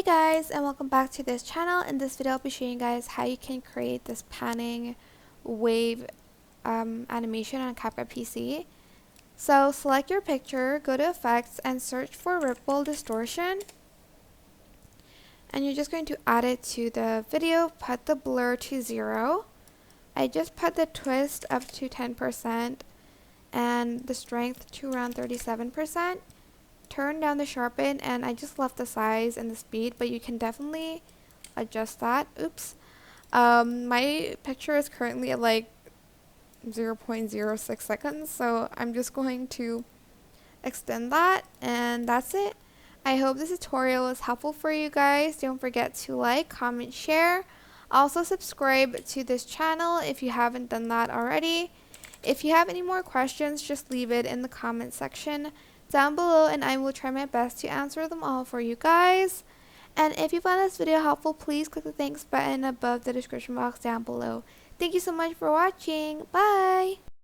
guys, and welcome back to this channel. In this video I'll be showing you guys how you can create this panning wave animation on CapCut PC. So select your picture, go to effects and search for ripple distortion, and you're just going to add it to the video. Put the blur to 0. I just put the twist up to 10% and the strength to around 37%. Turn down the sharpen, and I just left the size and the speed, but you can definitely adjust that. Oops. My picture is currently at like 0.06 seconds, so I'm just going to extend that, and that's it. I hope this tutorial was helpful for you guys. Don't forget to like, comment, share. Also subscribe to this channel if you haven't done that already. If you have any more questions, just leave it in the comment section down below and I will try my best to answer them all for you guys. And if you found this video helpful, please click the thanks button above the description box down below. Thank you so much for watching. Bye!